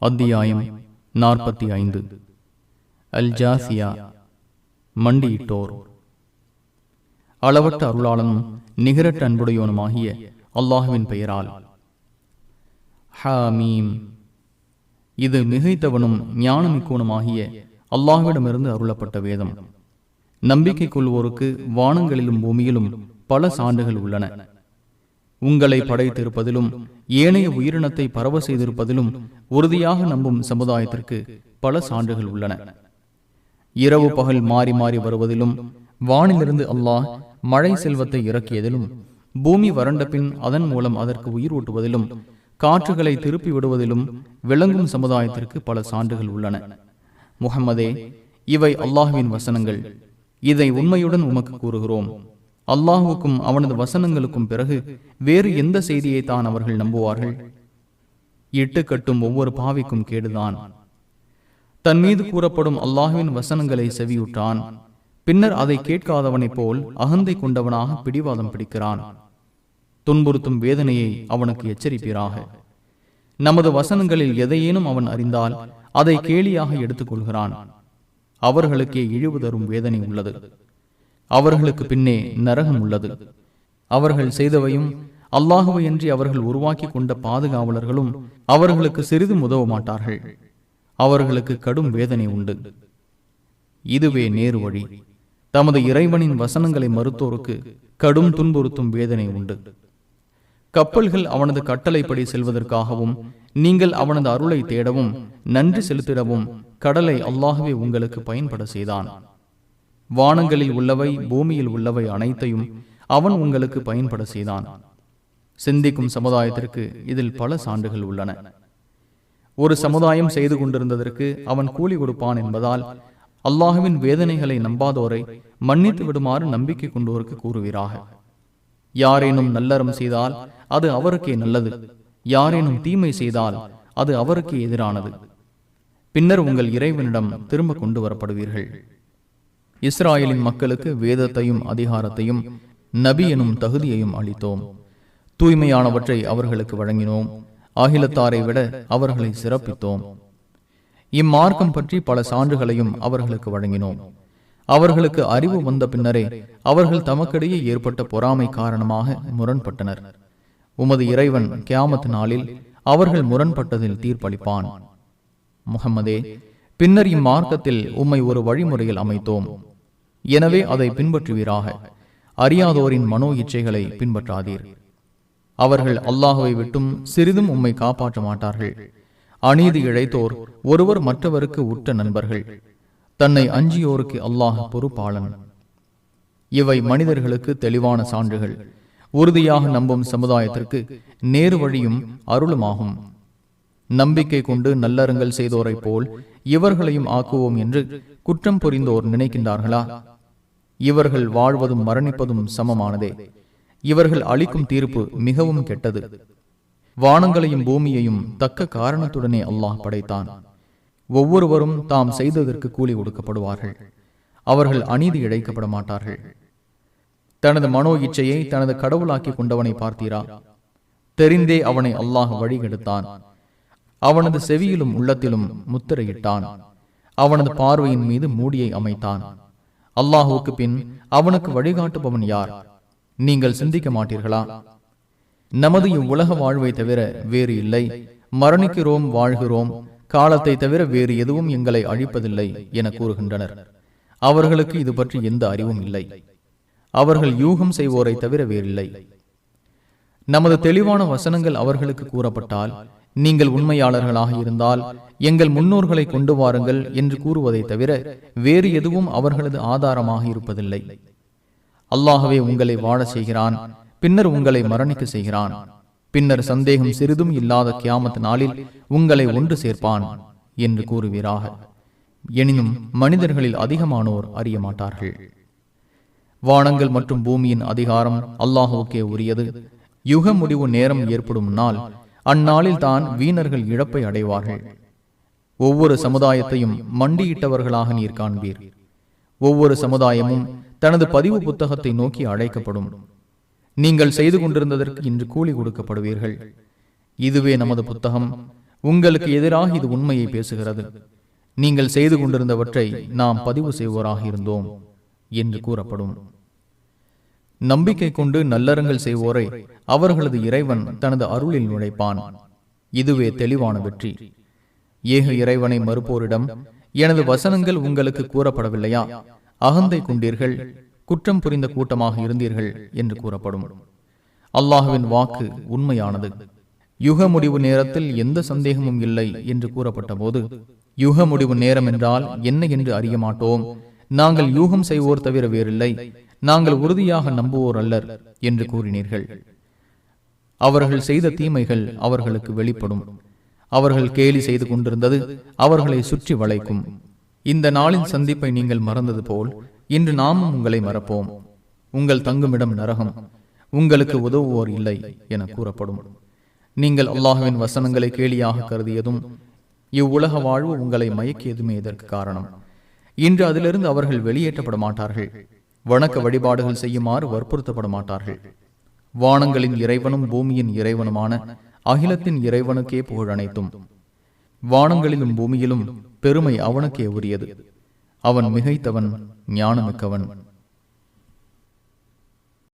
அத்தியாயம் 45. அல் ஜாசியா, மண்டியிட்டோர். அளவற்ற அருளாளனும் நிகரற்ற அன்புடையோனுமாகிய அல்லாஹுவின் பெயரால். ஹாமீம். இது மிகைத்தவனும் ஞானமிக்கோனுமாகிய அல்லாஹ்விடமிருந்து அருளப்பட்ட வேதம். நம்பிக்கை கொள்வோருக்கு வானங்களிலும் பூமியிலும் பல சான்றுகள் உள்ளன. உங்களை படைத்திருப்பதிலும் ஏனைய உயிரினத்தை பரவ செய்திருப்பதிலும் உறுதியாக நம்பும் சமுதாயத்திற்கு பல சான்றுகள் உள்ளன. இரவு பகல் மாறி மாறி வருவதிலும், வானிலிருந்து அல்லாஹ் மழை செல்வத்தை இறக்கியதிலும், பூமி வறண்ட பின் அதன் மூலம் அதற்கு உயிர் ஊட்டுவதிலும், காற்றுகளை திருப்பி விடுவதிலும் விளங்கும் சமுதாயத்திற்கு பல சான்றுகள் உள்ளன. முஹம்மதே, இவை அல்லாஹுவின் வசனங்கள். இதை உண்மையுடன் உமக்கு கூறுகிறோம். அல்லாஹுக்கும் அவனது வசனங்களுக்கும் பிறகு வேறு எந்த செய்தியை தான் அவர்கள் நம்புவார்கள்? இட்டு கட்டும் ஒவ்வொரு பாவிக்கும் கேடுதான். தன் மீது கூறப்படும் அல்லாஹுவின் வசனங்களை செவியுற்றான். பின்னர் அதை கேட்காதவனைப் போல் அகந்தை கொண்டவனாக பிடிவாதம் பிடிக்கிறான். துன்புறுத்தும் வேதனையை அவனுக்கு எச்சரிப்பீராக. நமது வசனங்களில் எதையேனும் அவன் அறிந்தால் அதை கேலியாக எடுத்துக் கொள்கிறான். அவர்களுக்கே இழிவு தரும் வேதனை உள்ளது. அவர்களுக்கு பின்னே நரகம் உள்ளது. அவர்கள் செய்தவையும் அல்லாஹுவையன்றி அவர்கள் உருவாக்கி கொண்ட பாதுகாவலர்களும் அவர்களுக்கு சிறிதும் உதவ மாட்டார்கள். அவர்களுக்கு கடும் வேதனை உண்டு. இதுவே நேரு வழி. தமது இறைவனின் வசனங்களை மறுத்தோருக்கு கடும் துன்புறுத்தும் வேதனை உண்டு. கப்பல்கள் அவனது கட்டளைப்படி செல்வதற்காகவும், நீங்கள் அவனது அருளை தேடவும் நன்றி செலுத்திடவும் கடலை அல்லாஹுவே உங்களுக்கு பயன்பட செய்தான். வானங்களில் உள்ளவை பூமியில் உள்ளவை அனைத்தையும் அவன் உங்களுக்கு பயன்பட செய்தான். சிந்திக்கும் சமுதாயத்திற்கு இதில் பல சான்றுகள் உள்ளன. ஒரு சமுதாயம் செய்து கொண்டிருந்ததற்கு அவன் கூலி கொடுப்பான் என்பதால் அல்லாஹுவின் வேதனைகளை நம்பாதோரை மன்னித்து விடுமாறு நம்பிக்கை கொண்டோருக்கு கூறுவீராக. யாரேனும் நல்லறம் செய்தால் அது அவருக்கே நல்லது. யாரேனும் தீமை செய்தால் அது அவருக்கே எதிரானது. பின்னர் உங்கள் இறைவனிடம் திரும்ப கொண்டு வரப்படுவீர்கள். இஸ்ராயலின் மக்களுக்கு வேதத்தையும் அதிகாரத்தையும் நபி எனும் தகுதியையும் அளித்தோம். தூய்மையானவற்றை அவர்களுக்கு வழங்கினோம். அகிலத்தாரை விட அவர்களை சிறப்பித்தோம். இம்மார்க்கம் பற்றி பல சான்றுகளையும் அவர்களுக்கு வழங்கினோம். அவர்களுக்கு அறிவு வந்த பின்னரே அவர்கள் தமக்கிடையே ஏற்பட்ட பொறாமை காரணமாக முரண்பட்டனர். உமது இறைவன் கியாமத் நாளில் அவர்கள் முரண்பட்டதில் தீர்ப்பளிப்பான். முஹம்மதே, பின்னர் இம்மார்க்கத்தில் உம்மை ஒரு வழிமுறையில் அமைத்தோம். எனவே அதை பின்பற்றுவீராக. அறியாதோரின் மனோ இச்சைகளை பின்பற்றாதீர். அவர்கள் அல்லாஹுவை விட்டும் சிறிதும் உம்மை காப்பாற்ற மாட்டார்கள். அநீதி இழைத்தோர் ஒருவர் மற்றவருக்கு உற்ற நண்பர்கள். தன்னை அஞ்சியோருக்கு அல்லாஹ் பொறுப்பாளன். இவை மனிதர்களுக்கு தெளிவான சான்றுகள். உறுதியாக நம்பும் சமுதாயத்திற்கு நேரு வழியும் அருளுமாகும். நம்பிக்கை கொண்டு நல்லறங்கள் செய்தோரை போல் இவர்களையும் ஆக்குவோம் என்று குற்றம் புரிந்தோர் நினைக்கின்றார்களா? இவர்கள் வாழ்வதும் மரணிப்பதும் சமமானதே. இவர்கள் அளிக்கும் தீர்ப்பு மிகவும் கெட்டது. வானங்களையும் பூமியையும் தக்க காரணத்துடனே அல்லாஹ் படைத்தான். ஒவ்வொருவரும் தாம் செய்ததற்கு கூலி கொடுக்கப்படுவார்கள். அவர்கள் அநீதி இழைக்கப்பட மாட்டார்கள். தனது மனோ இச்சையை தனது கடவுளாக்கி கொண்டவனை பார்த்தீரா? தெரிந்தே அவனை அல்லாஹ் வழிகெடுத்தான். அவனது செவியிலும் உள்ளத்திலும் முத்திரையிட்டான். அவனது பார்வையின் மீது மூடியை அமைத்தான். அல்லாஹுவுக்கு பின் அவனுக்கு வழிகாட்டுபவன் யார்? நீங்கள் சிந்திக்க மாட்டீர்களா? நமது இவ்வுலக வாழ்வை தவிர வேறு இல்லை. மரணிக்கிறோம், வாழ்கிறோம். காலத்தை தவிர வேறு எதுவும் எங்களை அழிப்பதில்லை என கூறுகின்றனர். அவர்களுக்கு இது பற்றி எந்த அறிவும் இல்லை. அவர்கள் யூகம் செய்வோரை தவிர வேறில்லை. நமது தெளிவான வசனங்கள் அவர்களுக்கு கூறப்பட்டால், நீங்கள் உண்மையாளர்களாக இருந்தால் எங்கள் முன்னோர்களை கொண்டு வாருங்கள் என்று கூறுவதை தவிர வேறு எதுவும் அவர்களது ஆதாரமாக இருப்பதில்லை. அல்லாஹ்வே உங்களை வாழ செய்கிறான். பின்னர் உங்களை மரணிக்க செய்கிறான். பின்னர் சந்தேகம் சிறிதும் இல்லாத கியாமத் நாளில் உங்களை ஒன்று சேர்ப்பான் என்று கூறுவீராக. எனினும் மனிதர்களில் அதிகமானோர் அறிய மாட்டார்கள். வானங்கள் மற்றும் பூமியின் அதிகாரம் அல்லாஹுவுக்கே உரியது. யுக முடிவு நேரம் ஏற்படும் நாள், அந்நாளில் தான் வீணர்கள் இழப்பை அடைவார்கள். ஒவ்வொரு சமுதாயத்தையும் மண்டியிட்டவர்களாக நீர் காண்பீர். ஒவ்வொரு சமுதாயமும் தனது பதிவு புத்தகத்தை நோக்கி அழைக்கப்படும். நீங்கள் செய்து கொண்டிருந்ததற்கு இன்று கூலி கொடுக்கப்படுவீர்கள். இதுவே நமது புத்தகம். உங்களுக்கு எதிராக இது உண்மையை பேசுகிறது. நீங்கள் செய்து கொண்டிருந்தவற்றை நாம் பதிவு செய்வோராக இருந்தோம் என்று கூறப்படும். நம்பிக்கை கொண்டு நல்லறங்கள் செய்வோரை அவர்களது இறைவன் தனது அருளில் நுழைப்பான். இதுவே தெளிவான வெற்றி. ஏக இறைவனை மறுப்போரிடம், எனது வசனங்கள் உங்களுக்கு கூறப்படவில்லையா, அகந்தை கொண்டீர்கள், குற்றம் புரிந்த கூட்டமாக இருந்தீர்கள் என்று கூறப்படும். அல்லாஹுவின் வாக்கு உண்மையானது. யுக முடிவு நேரத்தில் எந்த சந்தேகமும் இல்லை என்று கூறப்பட்ட போது, யுக முடிவு நேரம் என்றால் என்ன என்று அறிய மாட்டோம், நாங்கள் யூகம் செய்வோர் தவிர வேறில்லை, நாங்கள் உறுதியாக நம்புவோர் அல்லர் என்று கூறினீர்கள். அவர்கள் செய்த தீமைகள் அவர்களுக்கு வெளிப்படும். அவர்கள் கேலி செய்து கொண்டிருந்தது அவர்களை சுற்றி வளைக்கும். இந்த நாளின் சந்திப்பை நீங்கள் மறந்தது போல் இன்று நாமும் உங்களை மறப்போம். உங்கள் தங்குமிடம் நரகம், உங்களுக்கு உதவுவோர் இல்லை என கூறப்படும். நீங்கள் அல்லாஹுவின் வசனங்களை கேலியாக கருதியதும் இவ்வுலக வாழ்வு உங்களை மயக்கியதுமே இதற்கு காரணம். இன்று அதிலிருந்து அவர்கள் வெளியேற்றப்பட மாட்டார்கள். வணக்க வழிபாடுகள் செய்யுமாறு வற்புறுத்தப்பட மாட்டார்கள். வானங்களின் இறைவனும் பூமியின் இறைவனுமான அகிலத்தின் இறைவனுக்கே புகழ் அனைத்தும். வானங்களிலும் பூமியிலும் பெருமை அவனுக்கே உரியது. அவன் மிகைத்தவன், ஞானமிக்கவன்.